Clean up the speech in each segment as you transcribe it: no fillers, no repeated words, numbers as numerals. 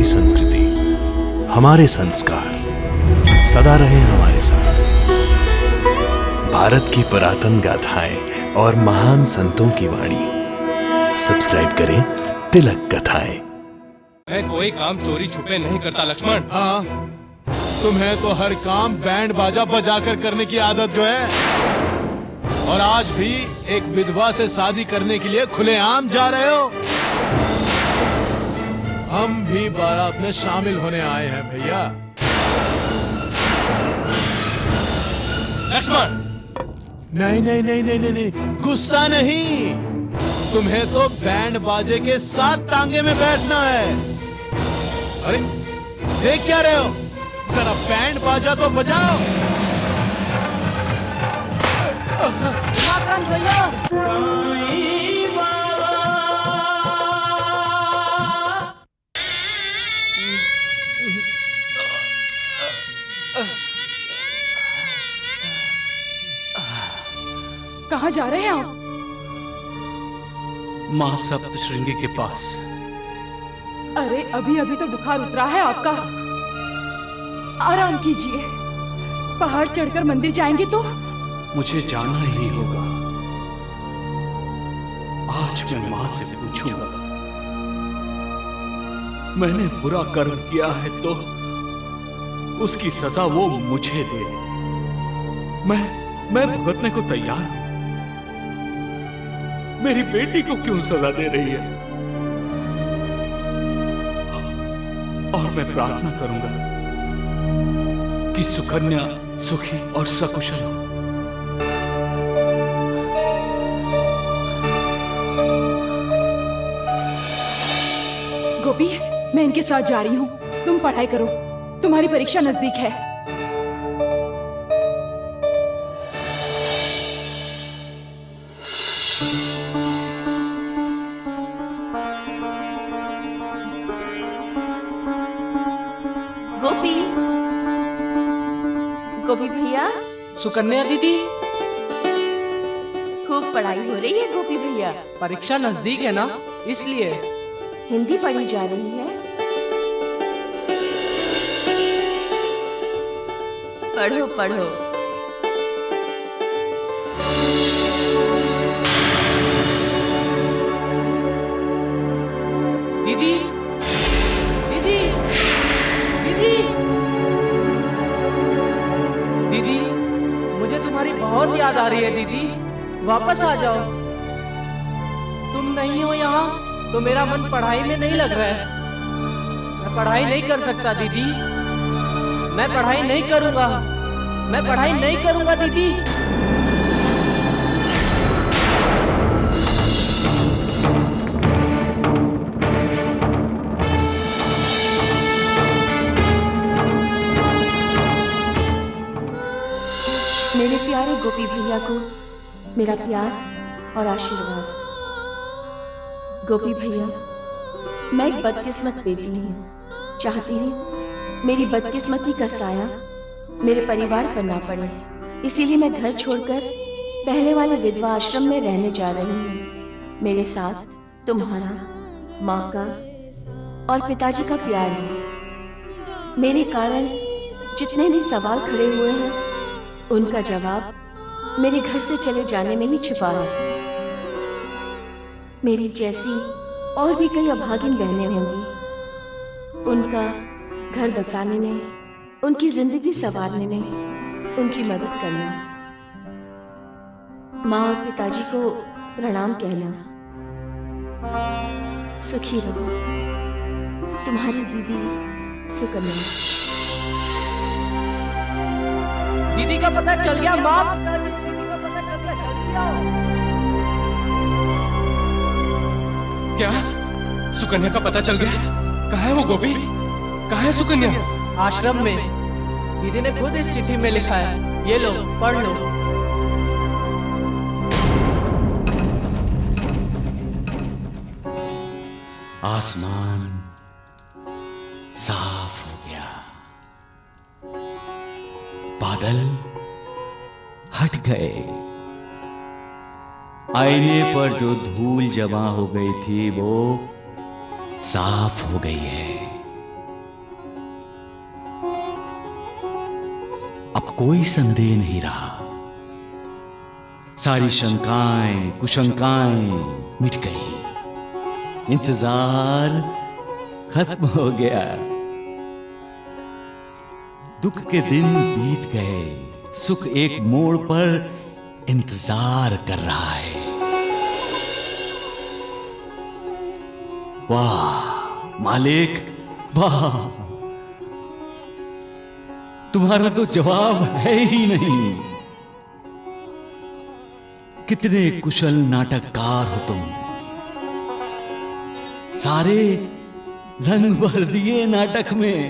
हमारी संस्कृति, हमारे संस्कार सदा रहे हमारे साथ। भारत की पुरातन गाथाएं और महान संतों की वाणी। सब्सक्राइब करें तिलक कथाएं। मैं कोई काम चोरी छुपे नहीं करता लक्ष्मण। हाँ, तुम्हें तो हर काम बैंड बाजा बजाकर करने की आदत जो है, और आज भी एक विधवा से शादी करने के लिए खुलेआम जा रहे हो। हम भी बारात में शामिल होने आए हैं भैया। लक्ष्मण! नहीं नहीं नहीं नहीं नहीं नहीं, गुस्सा नहीं। तुम्हें तो बैंड बाजे के साथ टांगे में बैठना है। अरे देख क्या रहे हो, जरा बैंड बाजा तो बजाओ। कहाँ जा रहे हैं आप? माँ सप्तशृंगी के पास। अरे अभी अभी तो बुखार उतरा है आपका, आराम कीजिए। पहाड़ चढ़कर मंदिर जाएंगे तो? मुझे जाना ही होगा। आज मैं माँ से पूछूंगा, मैंने बुरा कर्म किया है तो उसकी सजा वो मुझे दे। मैं भुगतने को तैयार हूं। मेरी बेटी को क्यों सजा दे रही है? और मैं प्रार्थना करूंगा कि सुकन्या सुखी और सकुशल हो। गोपी, मैं इनके साथ जा रही हूँ। तुम पढ़ाई करो, तुम्हारी परीक्षा नजदीक है। गोपी, गोपी भैया। सुकन्या दीदी, खूब पढ़ाई हो रही है गोपी भैया। परीक्षा नजदीक है ना, इसलिए हिंदी पढ़ी जा रही है। पढ़ो पढ़ो। दीदी, दीदी, दीदी, दीदी, मुझे तुम्हारी बहुत याद आ रही है दीदी। वापस आ जाओ। तुम नहीं हो यहाँ तो मेरा मन पढ़ाई में नहीं लग रहा है। मैं पढ़ाई नहीं कर सकता दीदी। मैं पढ़ाई नहीं करूंगा। मैं पढ़ाई नहीं करूंगा दीदी। मेरे प्यारे गोपी भैया को मेरा प्यार और आशीर्वाद। गोपी भैया, मैं एक बदकिस्मत बेटी हूँ। चाहती हूँ मेरी बदकिस्मती का साया मेरे परिवार पर ना पड़े, इसीलिए मैं घर छोड़कर पहले वाले विधवा आश्रम में रहने जा रही हूँ। मेरे साथ तुम्हारा, माँ का और पिताजी का प्यार है। मेरे कारण जितने भी सवाल खड़े हुए हैं, उनका जवाब मेरे घर से चले जाने में ही छिपा है। मेरी जैसी और भी कई अभागिन बहनें होंगी। उनका घर बसाने में, उनकी जिंदगी संवारने में उनकी मदद करना। माँ और पिताजी को प्रणाम कहना। सुखी रहो, तुम्हारी दीदी सुकन्या। दीदी का पता चल गया माँ। दीदी का पता चल गया, जल्दी आओ। क्या सुकन्या का पता चल गया? कहाँ है वो गोपी? कहाँ है सुकन्या? आश्रम में। दीदी ने खुद इस चिट्ठी में लिखा है, ये लो पढ़ लो। आसमान साफ हो गया, बादल हट गए, आईने पर जो धूल जमा हो गई थी वो साफ हो गई है। कोई संदेह नहीं रहा। सारी शंकाएं कुशंकाएं मिट गई, इंतजार खत्म हो गया। दुख के दिन बीत गए, सुख एक मोड़ पर इंतजार कर रहा है। वाह मालिक वाह, तुम्हारा तो जवाब है ही नहीं। कितने कुशल नाटककार हो तुम, सारे रंग भर दिए नाटक में।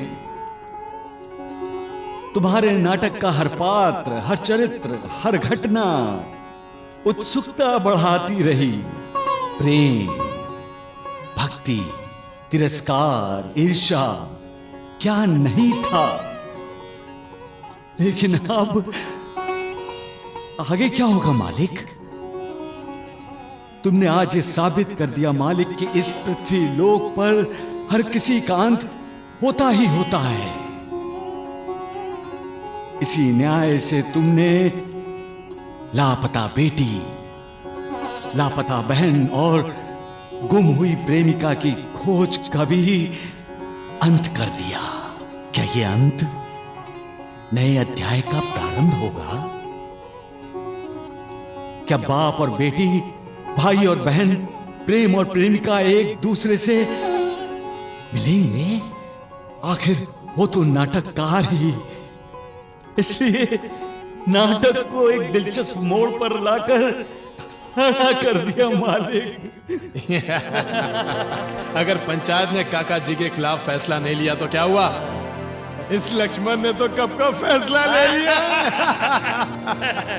तुम्हारे नाटक का हर पात्र, हर चरित्र, हर घटना उत्सुकता बढ़ाती रही। प्रेम, भक्ति, तिरस्कार, ईर्ष्या, क्या नहीं था। लेकिन अब आगे क्या होगा मालिक? तुमने आज ये साबित कर दिया मालिक कि इस पृथ्वी लोक पर हर किसी का अंत होता ही होता है। इसी न्याय से तुमने लापता बेटी, लापता बहन और गुम हुई प्रेमिका की खोज का भी अंत कर दिया। क्या ये अंत नए अध्याय का प्रारंभ होगा? क्या बाप और बेटी, भाई और बहन, प्रेम और प्रेमिका एक दूसरे से मिलेंगे? आखिर वो तो नाटककार ही, इसलिए नाटक को एक दिलचस्प मोड़ पर लाकर खड़ा कर दिया मालिक। अगर पंचायत ने काका जी के खिलाफ फैसला नहीं लिया तो क्या हुआ? इस लक्ष्मण ने तो कब का फैसला ले लिया।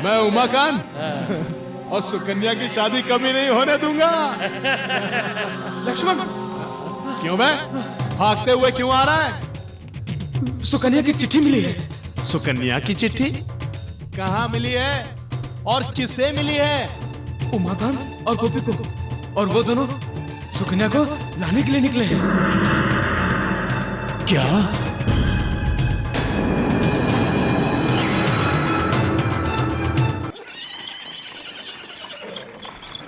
मैं उमाकांत और सुकन्या की शादी कभी नहीं होने दूंगा। लक्ष्मण, क्यों बे? भागते हुए क्यों आ रहा है? सुकन्या की चिट्ठी मिली है। सुकन्या की चिट्ठी कहाँ मिली है और किसे मिली है? उमाकांत और गोपी को, और वो दोनों सुकन्या को लाने के लिए निकले हैं। क्या?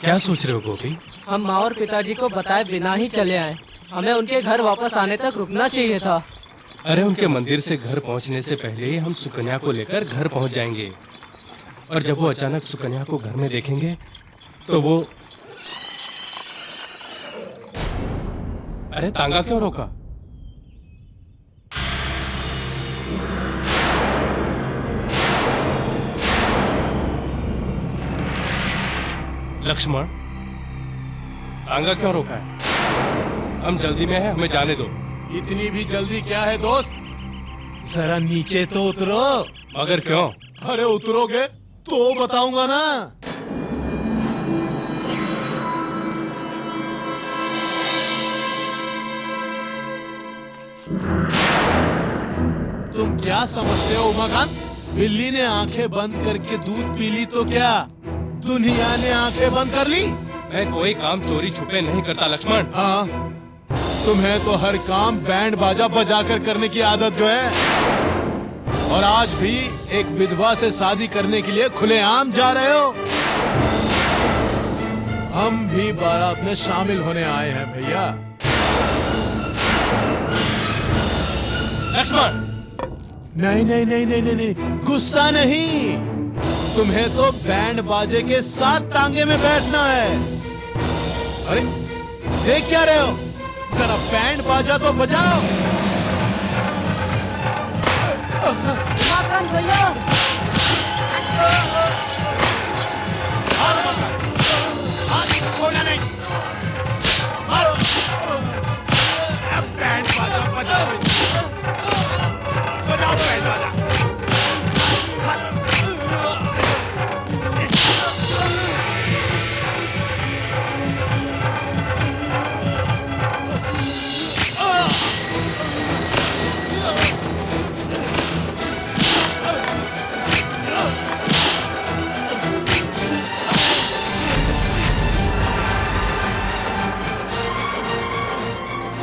क्या सोच रहे हो गोपी? हम माँ और पिताजी को बताए बिना ही चले आए। हमें उनके घर वापस आने तक रुकना चाहिए था। अरे उनके मंदिर से घर पहुंचने से पहले ही हम सुकन्या को लेकर घर पहुंच जाएंगे, और जब वो अचानक सुकन्या को घर में देखेंगे तो वो... अरे तांगा क्यों रोका? लक्ष्मण, तांगा क्यों रोका है? हम जल्दी में हैं, हमें जाने दो। इतनी भी जल्दी क्या है दोस्त? जरा नीचे तो उतरो। मगर क्यों? अरे उतरोगे तो बताऊंगा ना। तुम क्या समझते हो उमाकांत? बिल्ली ने आंखें बंद करके दूध पी ली तो क्या दुनिया ने आंखें बंद कर ली? मैं कोई काम चोरी छुपे नहीं करता लक्ष्मण। हाँ, तुम्हें तो हर काम बैंड बाजा बजाकर करने की आदत जो है, और आज भी एक विधवा से शादी करने के लिए खुलेआम जा रहे हो। हम भी बारात में शामिल होने आए हैं भैया। लक्ष्मण, नहीं नहीं नहीं नहीं नहीं नहीं, गुस्सा नहीं। तुम्हें तो बैंड बाजे के साथ टांगे में बैठना है। अरे देख क्या रहे हो? जरा बैंड बाजा तो बजाओ। उमाकांत भैया, छोड़ना नहीं। बैंड बाजा बजाओ, बजाओ बैंड बाजा।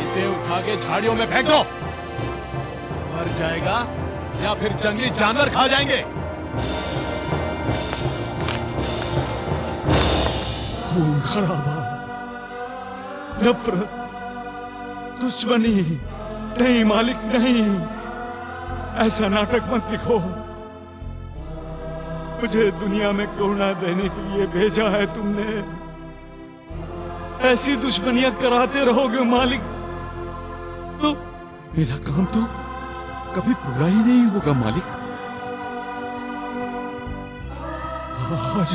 इसे उठा के झाड़ियों में फेंक दो। मर जाएगा या फिर जंगली जानवर खा जाएंगे। खून खराबा, नफरत, दुश्मनी, नहीं मालिक नहीं, ऐसा नाटक मत लिखो। मुझे दुनिया में करुणा देने के लिए भेजा है तुमने। ऐसी दुश्मनियां कराते रहोगे मालिक तो मेरा काम तो कभी पूरा ही नहीं होगा मालिक। आज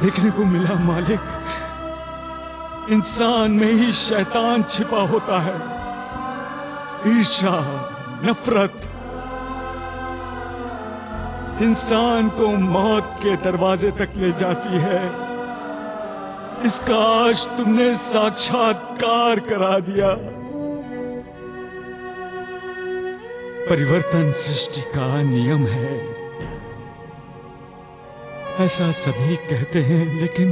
देखने को मिला मालिक, इंसान में ही शैतान छिपा होता है। ईर्ष्या, नफरत इंसान को मौत के दरवाजे तक ले जाती है। इसका आज तुमने साक्षात्कार करा दिया। परिवर्तन सृष्टि का नियम है, ऐसा सभी कहते हैं, लेकिन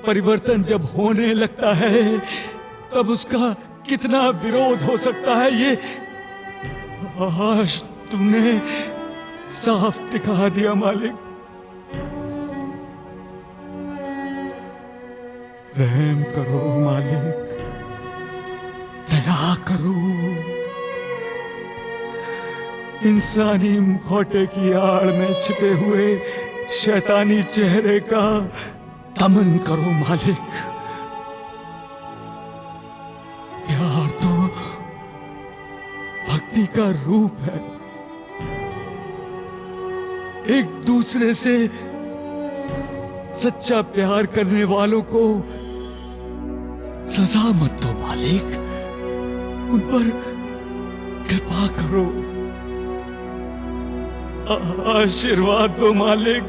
परिवर्तन जब होने लगता है तब उसका कितना विरोध हो सकता है, ये आज तुमने साफ दिखा दिया मालिक। रहम करो मालिक, दया करो। इंसानी मुखौटे की आड़ में छिपे हुए शैतानी चेहरे का दमन करो मालिक। प्यार तो भक्ति का रूप है। एक दूसरे से सच्चा प्यार करने वालों को सजा मत दो मालिक, उन पर कृपा करो। आशीर्वाद दो मालिक,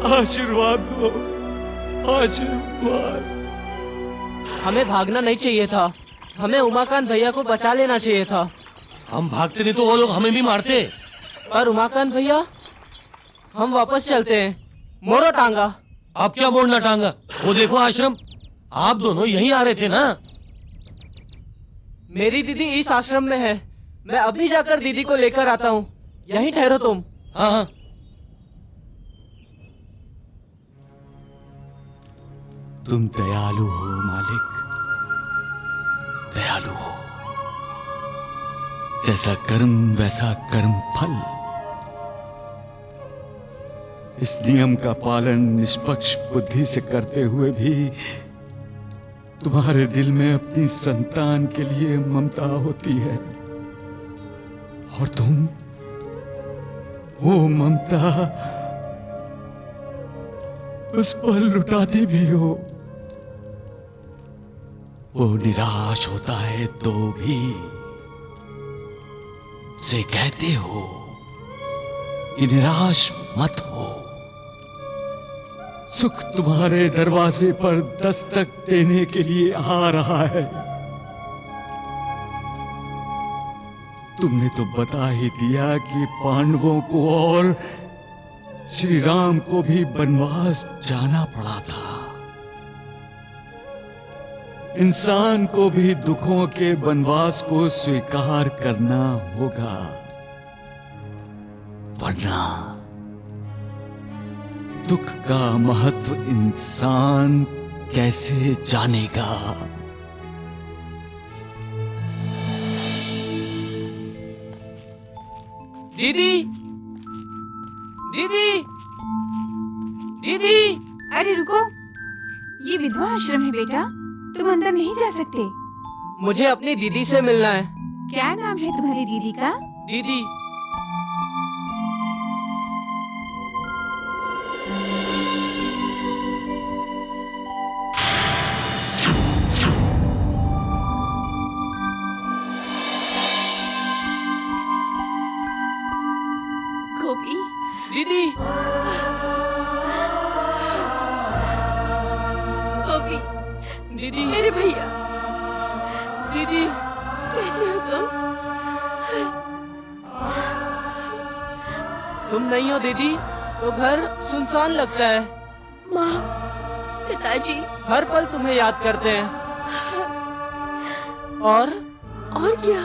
आशीर्वाद दो, आशीर्वाद। हमें भागना नहीं चाहिए था, हमें उमाकांत भैया को बचा लेना चाहिए था। हम भागते नहीं तो वो लोग हमें भी मारते। पर उमाकांत भैया, हम वापस चलते हैं। मोड़ो टांगा। आप क्या मोड़ना टांगा? वो देखो आश्रम, आप दोनों यहीं आ रहे थे ना? मेरी दीदी इस आश्रम में है, मैं अभी जाकर दीदी को लेकर आता हूँ। यहीं ठहरो तुम। हाँ हाँ। तुम दयालु हो मालिक, दयालु हो। जैसा कर्म वैसा कर्म फल। इस नियम का पालन निष्पक्ष बुद्धि से करते हुए भी तुम्हारे दिल में अपनी संतान के लिए ममता होती है, और तुम वो ममता उस पर लुटाते भी हो। वो निराश होता है तो भी उसे कहते हो कि निराश मत हो। सुख तुम्हारे दरवाजे पर दस्तक देने के लिए आ रहा है। तुमने तो बता ही दिया कि पांडवों को और श्री राम को भी वनवास जाना पड़ा था। इंसान को भी दुखों के वनवास को स्वीकार करना होगा, वरना दुख का महत्व इंसान कैसे जानेगा। दीदी, दीदी, दीदी। अरे रुको, ये विधवा आश्रम है बेटा, तुम अंदर नहीं जा सकते। मुझे अपनी दीदी से मिलना है। क्या नाम है तुम्हारी दीदी का? दीदी। गोपी। दीदी। गोपी। दीदी। मेरे भैया। दीदी। कैसे हो तुम? तुम नहीं हो दीदी तो घर सुनसान लगता है। माँ, पिताजी हर पल तुम्हें याद करते हैं। और क्या?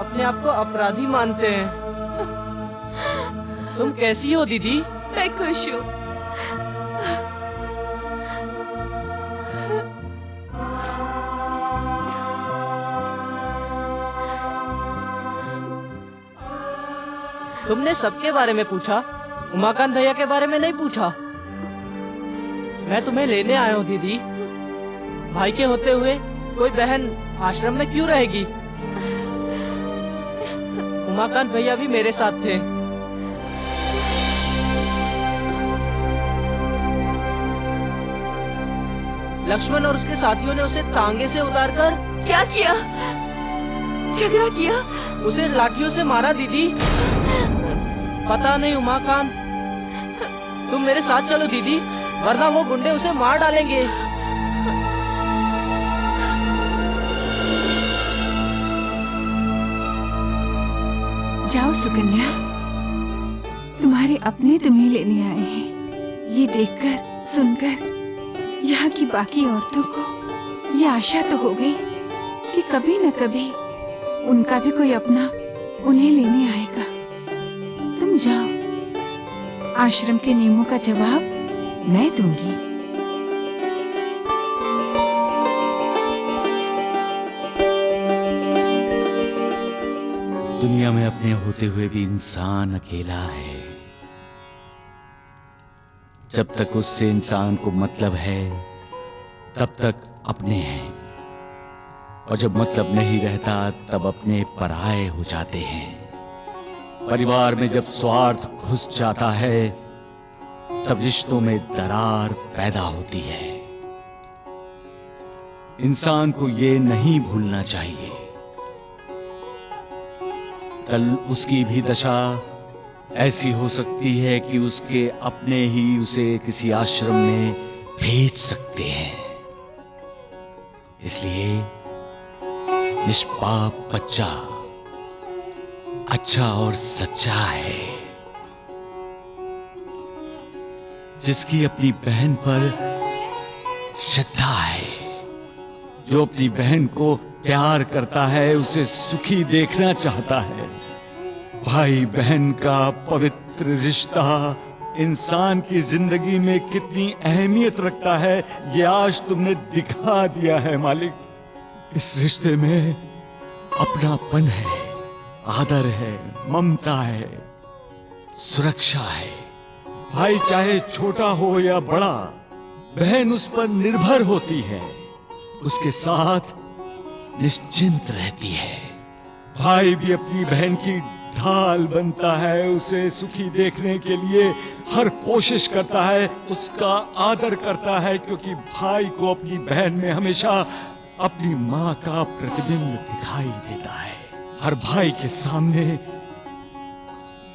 अपने आप को अपराधी मानते हैं। तुम कैसी हो दीदी? मैं खुश हूँ। तुमने सबके बारे में पूछा, उमाकांत भैया के बारे में नहीं पूछा। मैं तुम्हें लेने आया हूँ दीदी। भाई के होते हुए कोई बहन आश्रम में क्यों रहेगी? उमाकांत भैया भी मेरे साथ थे। लक्ष्मण और उसके साथियों ने उसे तांगे से उतारकर क्या किया? झगड़ा किया? उसे लाठियों से मारा दीदी। पता नहीं उमाकांत, तुम मेरे साथ चलो दीदी, वरना वो गुंडे उसे मार डालेंगे। जाओ सुकन्या, तुम्हारे अपने तुम्हें लेने आए हैं। ये देखकर सुनकर यहाँ की बाकी औरतों को ये आशा तो हो गई कि कभी न कभी उनका भी कोई अपना उन्हें लेने आएगा। तुम जाओ, आश्रम के नियमों का जवाब मैं दूंगी। दुनिया में अपने होते हुए भी इंसान अकेला है। जब तक उससे इंसान को मतलब है तब तक अपने हैं, और जब मतलब नहीं रहता तब अपने पराये हो जाते हैं। परिवार में जब स्वार्थ घुस जाता है तब रिश्तों में दरार पैदा होती है। इंसान को ये नहीं भूलना चाहिए, कल उसकी भी दशा ऐसी हो सकती है कि उसके अपने ही उसे किसी आश्रम में भेज सकते हैं। इसलिए निष्पाप बच्चा अच्छा और सच्चा है। जिसकी अपनी बहन पर श्रद्धा है, जो अपनी बहन को प्यार करता है, उसे सुखी देखना चाहता है। भाई बहन का पवित्र रिश्ता इंसान की जिंदगी में कितनी अहमियत रखता है, ये आज तुमने दिखा दिया है मालिक। इस रिश्ते में अपनापन है, आदर है, ममता है, सुरक्षा है। भाई चाहे छोटा हो या बड़ा, बहन उस पर निर्भर होती है, उसके साथ निश्चिंत रहती है। भाई भी अपनी बहन की ढाल बनता है, उसे सुखी देखने के लिए हर कोशिश करता है, उसका आदर करता है, क्योंकि भाई को अपनी बहन में हमेशा अपनी माँ का प्रतिबिंब दिखाई देता है। हर भाई के सामने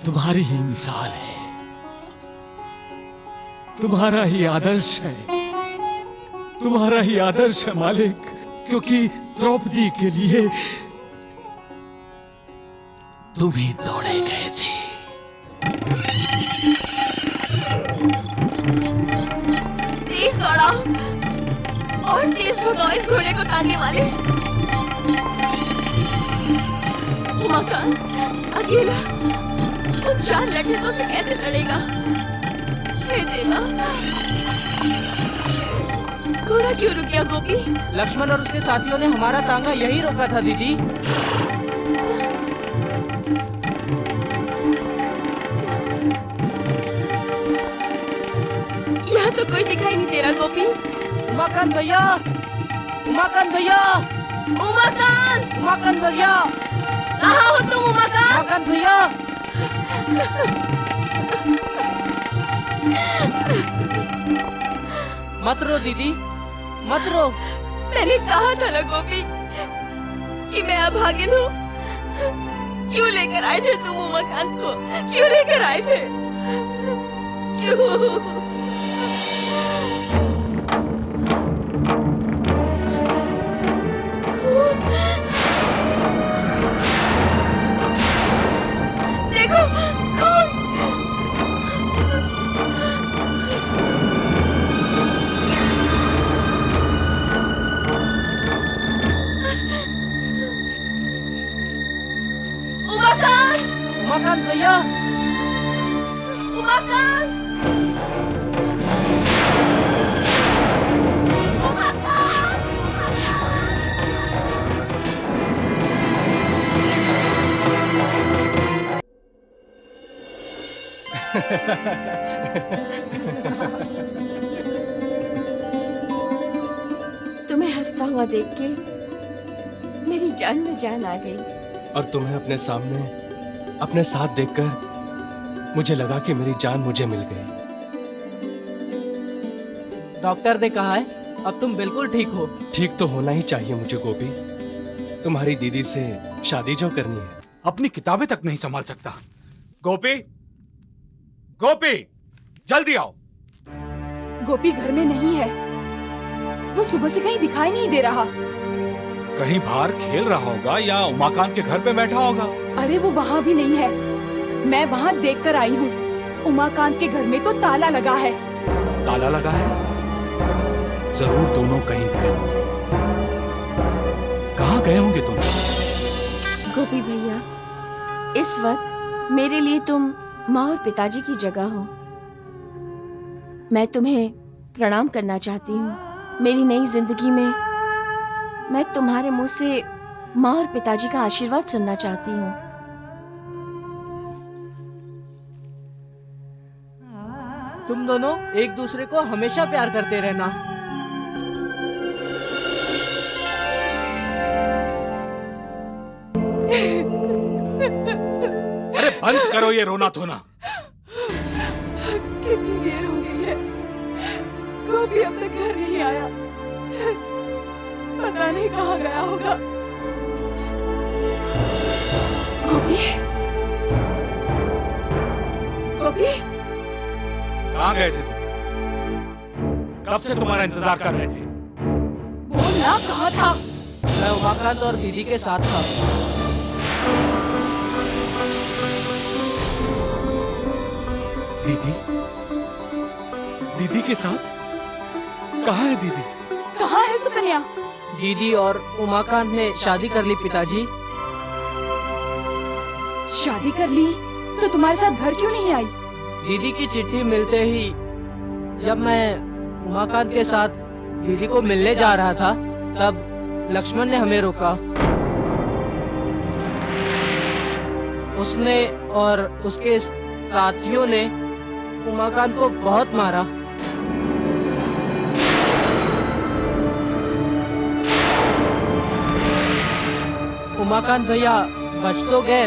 तुम्हारी ही मिसाल है, तुम्हारा ही आदर्श है, तुम्हारा ही आदर्श है मालिक। क्योंकि द्रौपदी के लिए तुम ही दौड़े गए थे। तेज दौड़ा और तेज भगाओ इस घोड़े को तांगे वाले। उमाकांत अकेला उन 4 लठेतों से कैसे लड़ेगा? हे देवा, घोड़ा क्यों रुक गया गोपी? लक्ष्मण और उसके साथियों ने हमारा तांगा यही रोका था दीदी। यहाँ तो कोई दिखाई नहीं दे रहा गोपी। उमाकांत भैया, उमाकांत भैया, उमाकांत, उमाकांत भैया, कहाँ हो तुम उमाकांत? उमाकांत भैया। मत रो दीदी, मत रो। मैंने कहा था ना गोपी कि मैं अभागिन हूँ। क्यों लेकर आए थे तुम उमाकांत को? क्यों लेकर आए थे? क्यों? देखो कौन? उमाकांत भैया, तुम्हें हंसता हुआ देख के मेरी जान में जान आ गई। और तुम्हें अपने सामने अपने साथ देखकर मुझे लगा कि मेरी जान मुझे मिल गई। डॉक्टर ने कहा है अब तुम बिल्कुल ठीक हो। ठीक तो होना ही चाहिए मुझे गोपी। तुम्हारी दीदी से शादी जो करनी है। अपनी किताबें तक नहीं संभाल सकता। गोपी, गोपी, जल्दी आओ। गोपी घर में नहीं है। वो सुबह से कहीं दिखाई नहीं दे रहा। कहीं बाहर खेल रहा होगा या उमाकांत के घर पे बैठा होगा। अरे वो वहाँ भी नहीं है। मैं वहाँ देख कर आई हूँ। उमाकांत के घर में तो ताला लगा है। ताला लगा है? जरूर दोनों कहीं गए होंगे। कहाँ गए होंगे तुम? गोपी भैया, इस वक्त मेरे लिए तुम माँ और पिताजी की जगह हो। मैं तुम्हें प्रणाम करना चाहती हूँ। मेरी नई जिंदगी में मैं तुम्हारे मुंह से माँ और पिताजी का आशीर्वाद सुनना चाहती हूँ। तुम दोनों एक दूसरे को हमेशा प्यार करते रहना। अरे बंद करो ये रोना धोना। कितनी देर हो गई है, गोपी अब तक घर नहीं आया। पता नहीं कहाँ गया होगा। गोपी, गोपी, कहाँ गए थे तुम? कब से तुम्हारा इंतजार कर रहे थे। बोलना कहाँ था? मैं उमाकांत और दीदी के साथ था। दीदी? दीदी के साथ? कहाँ है दीदी? कहाँ है सुकन्या? दीदी और उमाकांत ने शादी कर ली पिताजी। शादी कर ली तो तुम्हारे साथ घर क्यों नहीं आई? दीदी की चिट्ठी मिलते ही जब मैं उमाकांत के साथ दीदी को मिलने जा रहा था तब लक्ष्मण ने हमें रोका। उसने और उसके साथियों ने उमाकांत को बहुत मारा। उमाकांत भैया बच तो गए,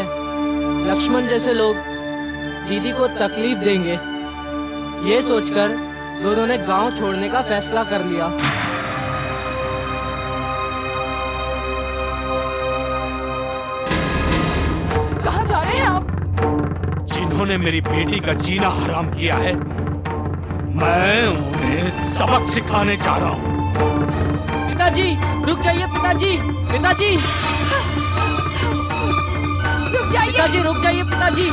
लक्ष्मण जैसे लोग दीदी को तकलीफ देंगे, ये सोचकर दोनों ने गांव छोड़ने का फैसला कर लिया। कहाँ जा रहे हैं आप? जिन्होंने मेरी बेटी का जीना हराम किया है, मैं उन्हें सबक सिखाने जा रहा हूँ। पिताजी रुक जाइए। पिताजी, पिताजी, रुक जाइए। पिताजी रुक जाइए। पिताजी,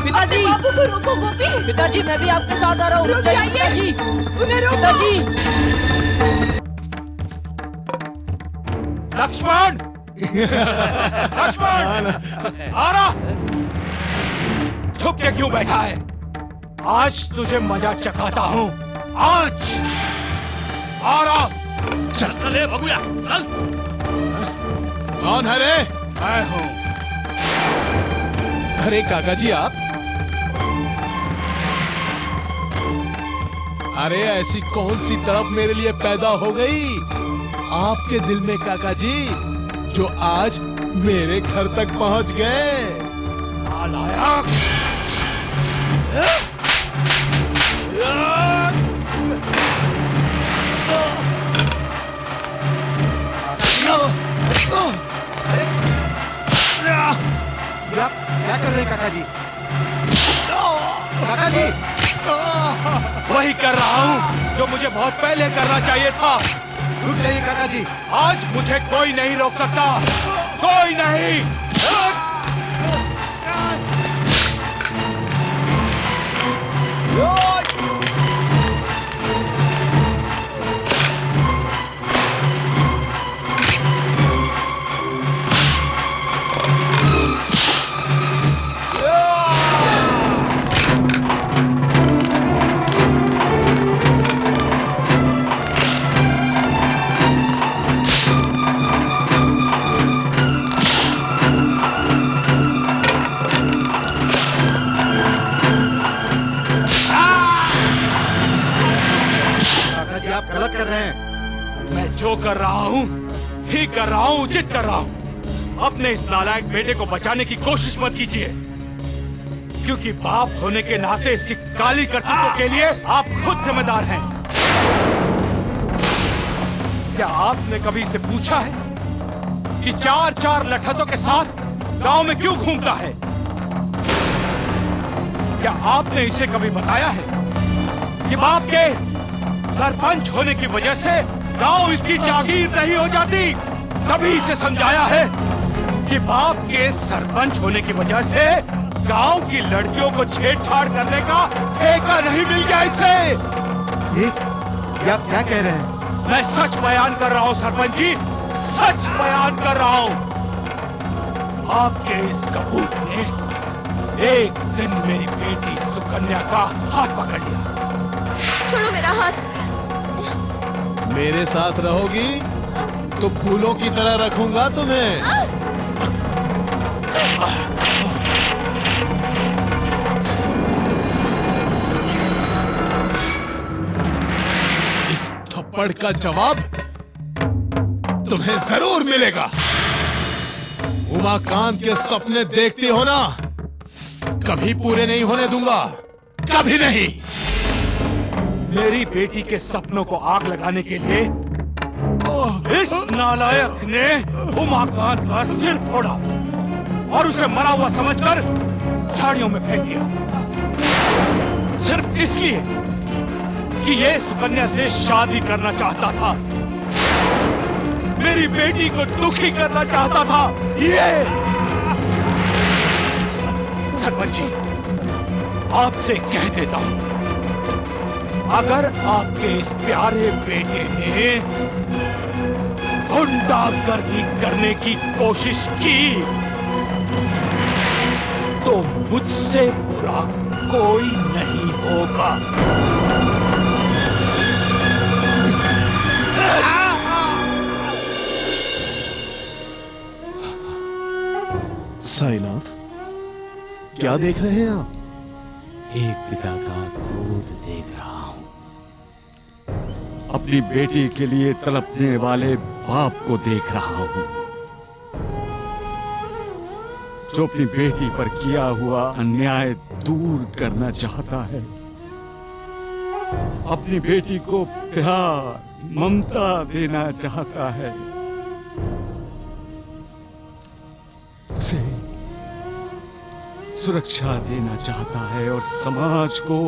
पिताजी, बाबू को रोको गोपी। पिताजी मैं भी आपके साथ आ रहा हूँ। रुक जाइए। पिताजी, उन्हें रोको। पिताजी। लक्ष्मण, लक्ष्मण, आ रहा। छुप के क्यों बैठा है? आज तुझे मजा चखाता हूँ। आज आ रहा। चल ले बबुया, चल। कौन है रे? मैं हूँ। अरे काका जी आप? अरे ऐसी कौन सी तड़प मेरे लिए पैदा हो गई आपके दिल में काका जी, जो आज मेरे घर तक पहुंच गए? नालायक! क्या कर रहे हैं काका जी? काका जी, वही कर रहा हूँ जो मुझे बहुत पहले करना चाहिए था। रुक जाइए काका जी। आज मुझे कोई नहीं रोक सकता, कोई नहीं। कर रहा हूँ, ठीक कर रहा हूँ, उचित कर रहा हूँ। अपने इस नालायक बेटे को बचाने की कोशिश मत कीजिए, क्योंकि बाप होने के नाते इसकी काली करतूतों के लिए आप खुद जिम्मेदार हैं। क्या आपने कभी इसे पूछा है कि 4-4 लठतों के साथ गांव में क्यों घूमता है? क्या आपने इसे कभी बताया है कि बाप के सरपंच होने की वजह से गांव इसकी जागीर नहीं हो जाती? कभी इसे समझाया है कि बाप के सरपंच होने की वजह से गांव की लड़कियों को छेड़छाड़ करने का ठेका नहीं मिल गया इसे? ये आप क्या कह रहे हैं? मैं सच बयान कर रहा हूं सरपंच जी, सच बयान कर रहा हूं। आपके इस कपूत ने एक दिन मेरी बेटी सुकन्या का हाथ पकड़ लिया। छोड़ो मेरा हाथ। मेरे साथ रहोगी तो फूलों की तरह रखूंगा तुम्हें। इस थप्पड़ का जवाब तुम्हें जरूर मिलेगा। उमाकांत के सपने देखती हो ना, कभी पूरे नहीं होने दूंगा, कभी नहीं। मेरी बेटी के सपनों को आग लगाने के लिए इस नालायक ने उमाकांत का सिर फोड़ा और उसे मरा हुआ समझकर झाड़ियों में फेंक दिया, सिर्फ इसलिए कि ये सुकन्या से शादी करना चाहता था, मेरी बेटी को दुखी करना चाहता था। ये सरपंच जी, आपसे कह देता हूं, अगर आपके इस प्यारे बेटे ने गुंडागर्दी करने की कोशिश की तो मुझसे बुरा कोई नहीं होगा। साईनाथ, क्या देख रहे हैं आप? एक पिता का क्रोध देख रहा हूं। अपनी बेटी के लिए तड़पने वाले बाप को देख रहा हूं, जो अपनी बेटी पर किया हुआ अन्याय दूर करना चाहता है, अपनी बेटी को प्यार ममता देना चाहता है, उसे सुरक्षा देना चाहता है और समाज को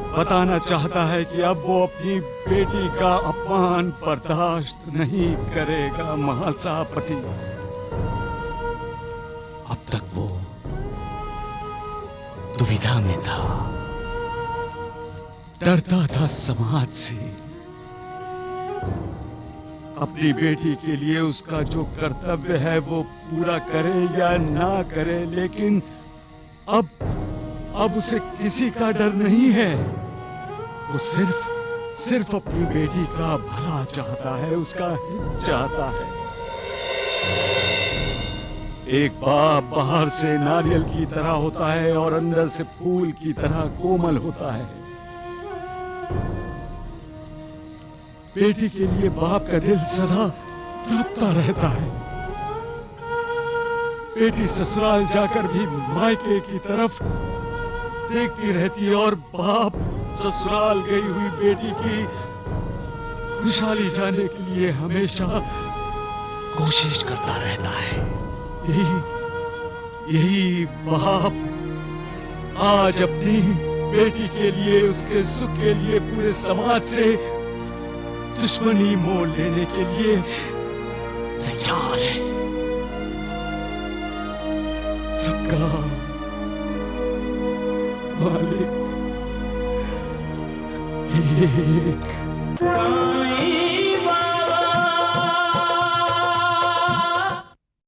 बताना चाहता है कि अब वो अपनी बेटी का अपमान बर्दाश्त नहीं करेगा। महासापति, अब तक वो दुविधा में था, डरता था समाज से। अपनी बेटी के लिए उसका जो कर्तव्य है वो पूरा करे या ना करे, लेकिन अब उसे किसी का डर नहीं है। वो सिर्फ अपनी बेटी का भला चाहता है, उसका हित चाहता है। एक बाप बाहर से नारियल की तरह होता है और अंदर से फूल की तरह कोमल होता है। बेटी के लिए बाप का दिल सदा तड़पता रहता है। बेटी ससुराल जाकर भी मायके की तरफ देखती रहती है और बाप ससुराल गई हुई बेटी की खुशहाली जाने के लिए हमेशा कोशिश करता रहता है। यही बाप आज अपनी बेटी के लिए, उसके सुख के लिए पूरे समाज से दुश्मनी मोल लेने के लिए तैयार है। सबका मालिक एक।